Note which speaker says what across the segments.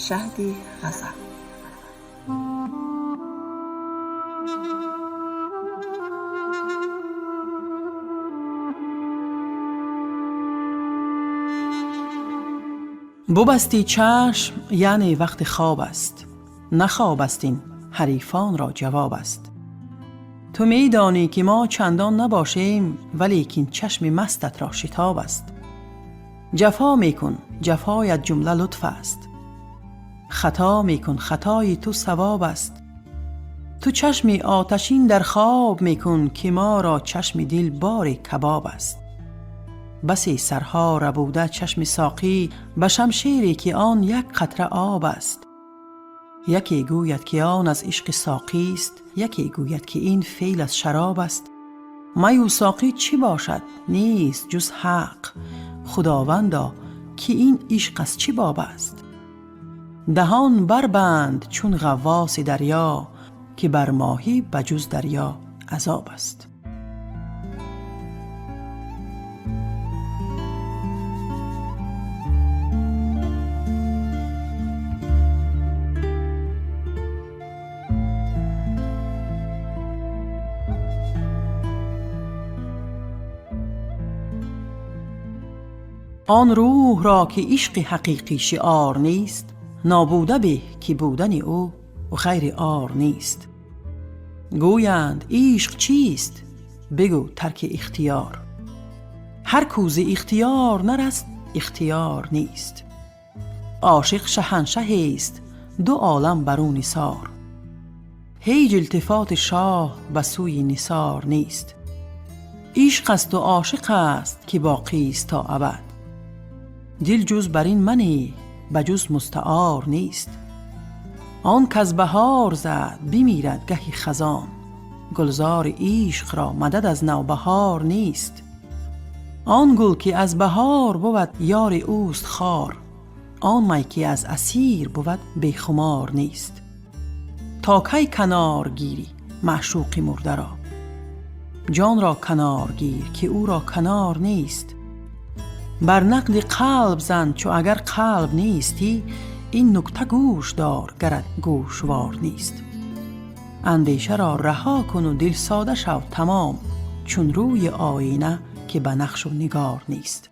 Speaker 1: شهد غزل.
Speaker 2: ببستی چشم یعنی وقت خواب است، نه خواب است این حریفان را جواب است. تو می دانی که ما چندان نباشیم، ولیکن چشم مستت را شتاب است. جفا می کن، جفایت جمله لطف است. خطا می کن، خطای تو ثواب است. تو چشم آتشین در خواب می کن، که ما را چشم دل بار کباب است. بسی سرها ربوده چشم ساقی، به شمشیری که آن یک قطره آب است. یکی گوید که آن از عشق ساقی است، یکی گوید که این فیل از شراب است. می و ساقی چی باشد؟ نیست جز حق. خداوندا که این عشق از چی باب است؟ دهان بربند چون غواص دریا، که بر ماهی بجز دریا عذاب است. آن روح را که عشق حقیقی شعار نیست، نابوده به که بودن او غیر عار نیست. گویند عشق چیست؟ بگو ترک اختیار. هر کوز اختیار نرست اختیار نیست. عاشق شهنشه است، دو عالم برو نثار. هیچ التفات شاه به سوی نثار نیست. عشق است و عاشق است که باقی است تا ابد. دل جز بر این منی بجز مستعار نیست. آن کز بهار زد بمیرد گهی خزان، گلزار عشق را مدد از نوبهار نیست. آن گل که از بهار بود یار اوست خار، آن می که از عصیر بود بیخمار نیست. تا کی کنار گیری معشوق مرده را؟ جان را کنار گیر که او را کنار نیست. بر نقد قلب زن چو اگر قلب نیستی، این نکته گوش دار گرت گوشوار نیست. اندیشه را رها کن و دل ساده شو تمام، چون روی آینه که به نقش و نگار نیست.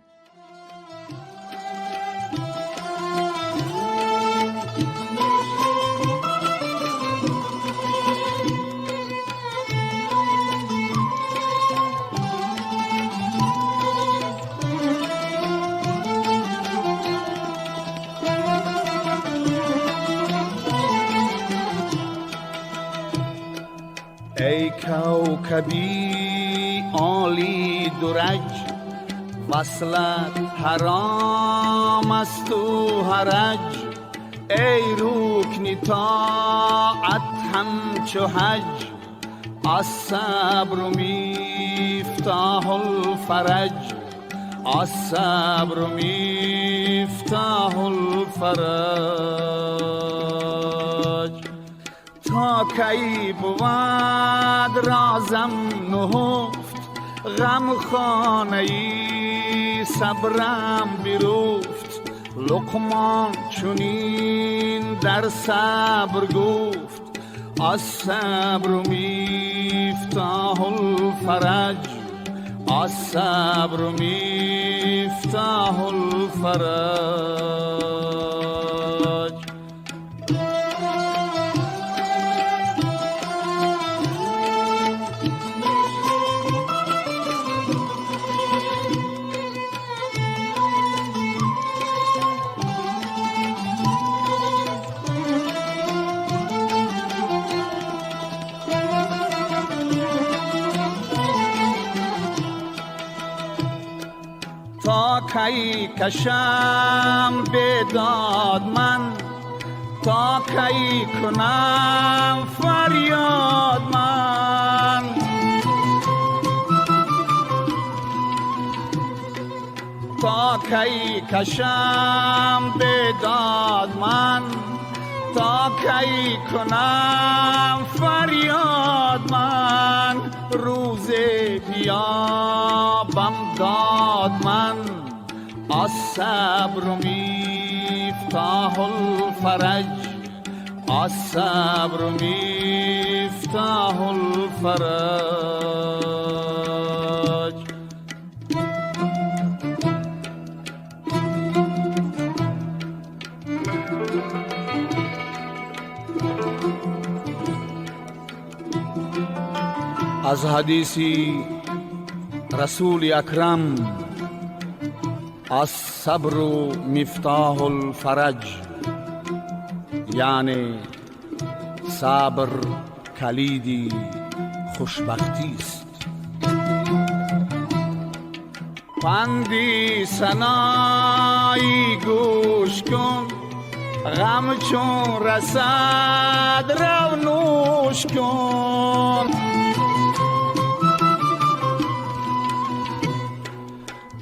Speaker 3: ای کوکبی عالی درج، وصلت حرام است و حرج. ای رکن طاعت همچو حج، الصبر مفتاح الفرج. الصبر مفتاح الفرج. تا کی بود رازم نهفت، غم خانه صبرم برفت. لقمان چنین در صبر گفت، الصبر مفتاح الفرج. الصبر مفتاح الفرج. تا کی کشم بداد من، تا کی کنم فریاد من. تا کی کشم بداد من، تا کی کنم فریاد من. روز بیابم داد من، الصبر مفتاح مفتاح الفرج الصبر مفتاح الفرج. از حدیثی رسول اکرم الصبر مفتاح الفرج، یعنی صبر کلیدی خوشبختی است. پندی سنایی گوش کن، غم چون رسد رو نوش کن.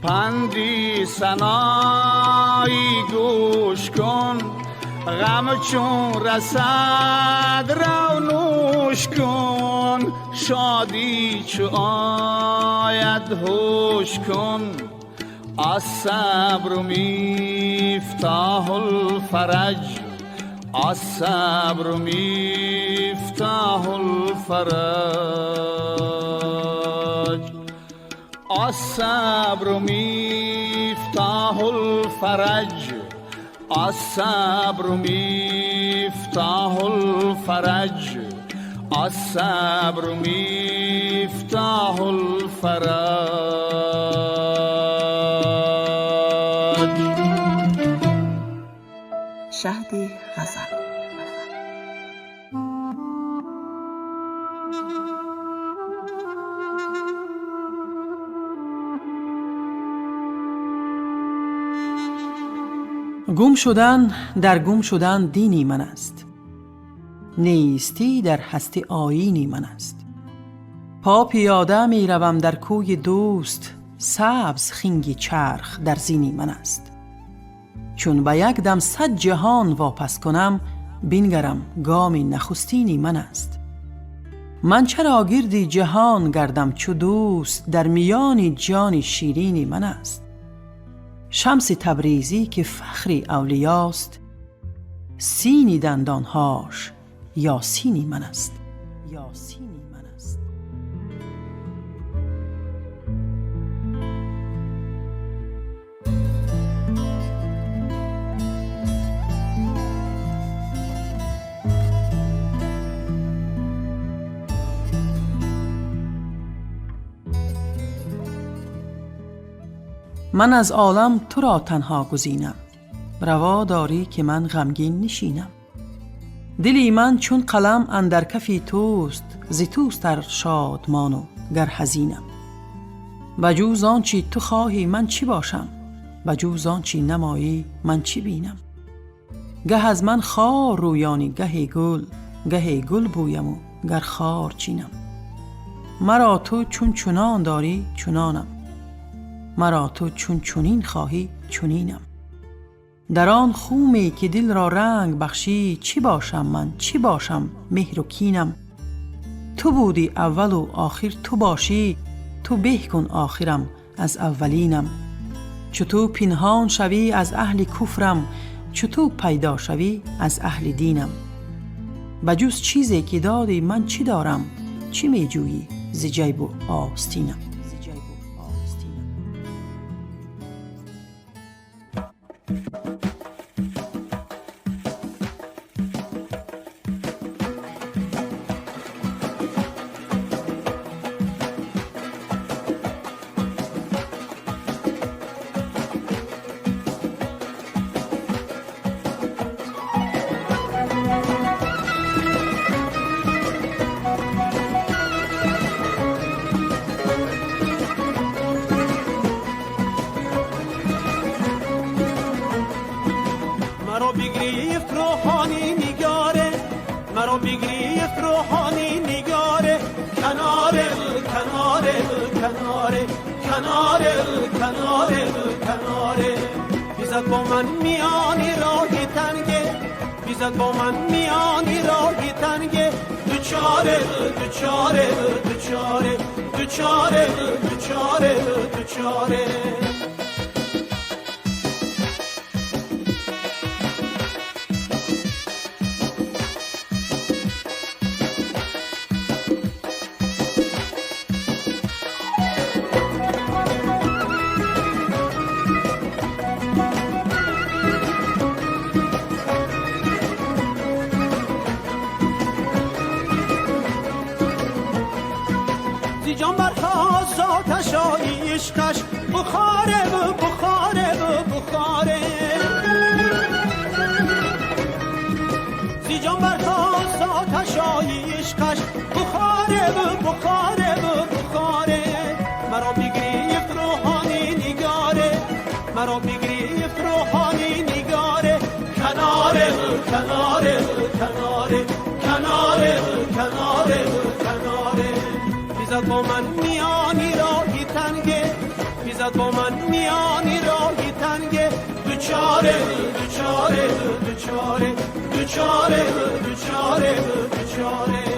Speaker 3: پندی سنایی گوش کن، غم چون رسد رو نوش کن. شادی چو آید هوش کن، الصبر مفتاح الفرج، الصبر مفتاح الفرج. الصبر مفتاح الفرج، الصبر مفتاح الفرج، الصبر مفتاح الفرج.
Speaker 1: شهد غزل.
Speaker 2: گم شدن در گم شدن دینی من است، نیستی در هستی آیینی من است. پا پیاده می روم در کوی دوست، سبز خنگ چرخ در زینی من است. چون به یک دم 100 جهان واپس کنم، بینگرم گام نخستینی من است. من چرا گردی جهان گردم چو دوست، در میان جان شیرینی من است. شمس تبریزی که فخری اولیاست، سینی دندانهاش یاسینی من است. یاسینی من است. من از عالم تو را تنها گزینم، روا داری که من غمگین نشینم. دلی من چون قلم اندر کفی توست، ز توست در شادمان و گر حزینم. بجوز آنچی تو خواهی من چی باشم، بجوز آنچی نمایی من چی بینم. گه از من خار رویانی گه گل بویم و گر خار چینم. مرا تو چون چنان داری چنانم، مرا تو چون چنین خواهی چنینم. در آن خومی که دل را رنگ بخشی، چی باشم من چی باشم مهر و کینم. تو بودی اول و آخر تو باشی، تو به کن آخرم از اولینم. چو تو پنهان شوی از اهل کفرم، چو تو پیدا شوی از اهل دینم. بجز چیزی که دادی من چی دارم، چی می جویی ز جیب و آستینم.
Speaker 4: مرا بگریفت روحانی نگاره، مرا بگریفت روحانی نگاره. کناره کناره کناره کناره کناره کناره. بیزد با من میانی راهی تنگه، بیزد با من میانی راهی تنگه. دوچاره دوچاره دوچاره دوچاره دوچاره دوچاره. عشقش بخاره و بخاره و بخاره زیجان برتاست آتشای عشقش بخاره و بخاره و بخاره مرا بگریفت روحانی نگاره مرا بگریفت روحانی نگاره کناره و کناره و کناره کناره و کناره و کناره بیزد با من میانی راهی تنگه بیزد با من میانی راهی تنگه دوچاره و دوچاره و دوچاره دوچاره و دوچاره و دوچاره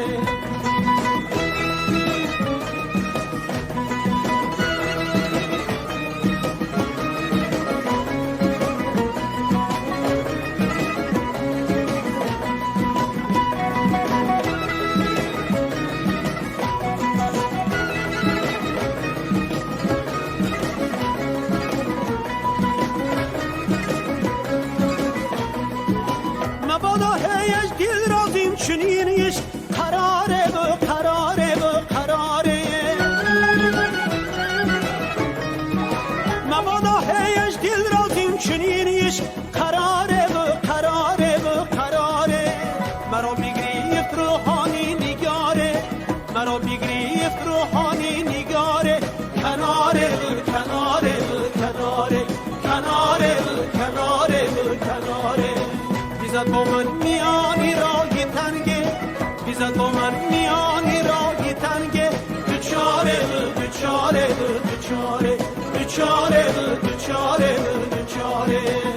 Speaker 4: چنینیش قراره و قراره و قراره مبادا هیش دل رازیم چنینیش قراره و قراره و قراره مرا بگریفت روحانی نگاره مرا بگریفت روحانی نگاره کناره و کناره و کناره کناره و کناره و کناره بیزد با من میانی راهی تنگه بیزد با من میانی راهی تنگه دوچاره و دوچاره و دوچاره دوچاره و دوچاره و دوچاره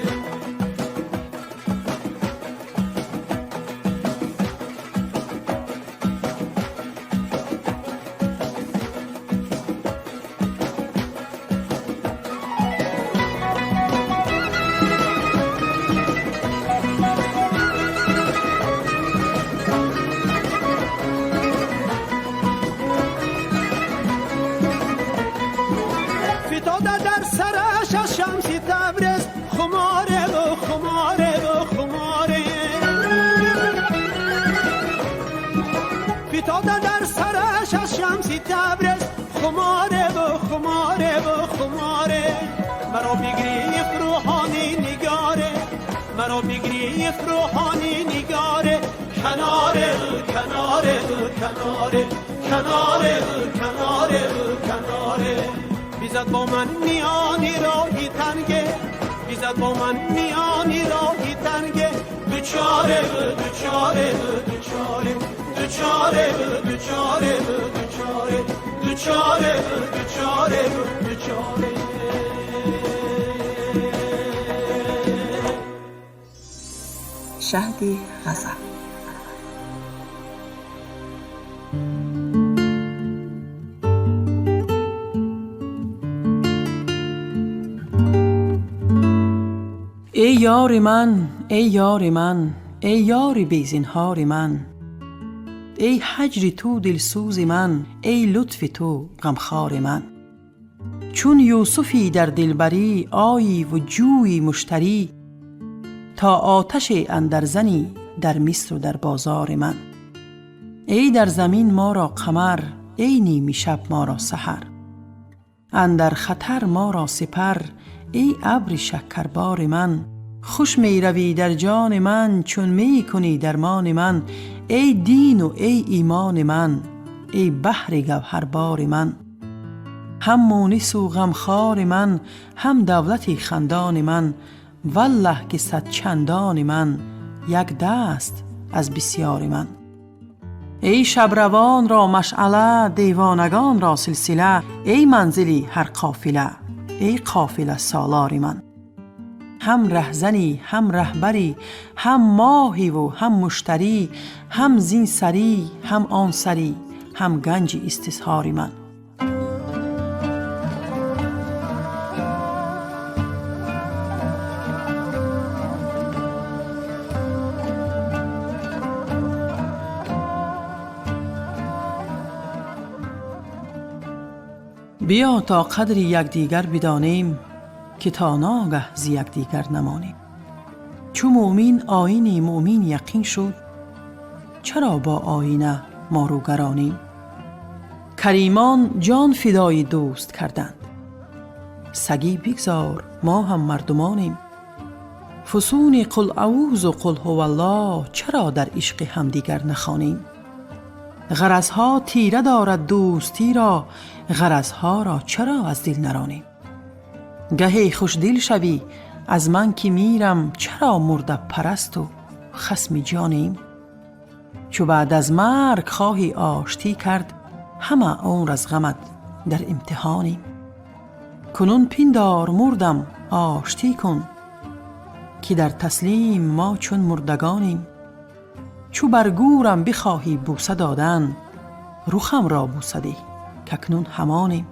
Speaker 4: در سرش از شمسی تبرز خماره و خماره و خماره مرا بگریفت روحانی نگاره مرا بگریفت روحانی نگاره کناره و کناره و کناره کناره و کناره و کناره بیزد با من میانی راهی تنگه بیزد با من میانی راهی تنگه دوچاره و دوچاره و دوچاره دوچاره و دوچاره و دوچاره دوچاره و دوچاره و دوچاره
Speaker 1: شهد غزل.
Speaker 2: ای یار من ای یار من ای یار بی‌زنهار من ای هجر تو دلسوز من ای لطف تو غمخوار من چون یوسفی در دلبری آیی و جویی مشتری تا آتش اندرزنی در مصر و در بازار من ای در زمین ما را قمر ای نیمی شب ما را سحر اندر خطر ما را سپر ای ابر شکربار من خوش می روی در جان من چون می کنی درمان من ای دین و ای ایمان من ای بحر گوهربار من هم مونس و غمخوار من هم دولت خندان من والله که صد چندان من یک دست از بسیار من ای شبروان را مشعله دیوانگان را سلسله ای منزلی هر قافله ای قافله سالار من هم رهزنی هم رهبری هم ماهی و هم مشتری هم زین سری هم آن سری هم گنج استظهار من بیا تا قدر یکدیگر بدانیم که تا ناگه ز یکدیگر نمانیم چو مومین آیین مومین یقین شد چرا با آینه ما رو گرانیم کریمان جان فدای دوست کردند سگی بگذار ما هم مردمانیم. فسون قل اعوذ و قل هو الله چرا در عشق همدیگر نخوانیم؟ غرضها تیره دارد دوستی را، غرضها را چرا از دل نرانیم؟ گهی خوش دل شوی از من که میرم، چرا مرده پرست و خصم جانیم؟ چو بعد از مرگ خواهی آشتی کرد، همه عمر از غمت در امتحانیم. کنون پندار مردم آشتی کن، که در تسلیم ما چون مردگانیم. چو بر گورم بخواهی بوسه دادن، رخم را بوسه ده که اکنون همانیم.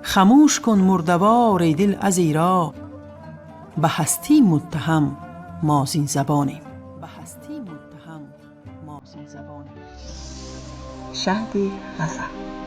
Speaker 2: خموش کن مردوار دل ازیرا، به هستی متهم ما زین زبانیم.
Speaker 1: شهد غزل.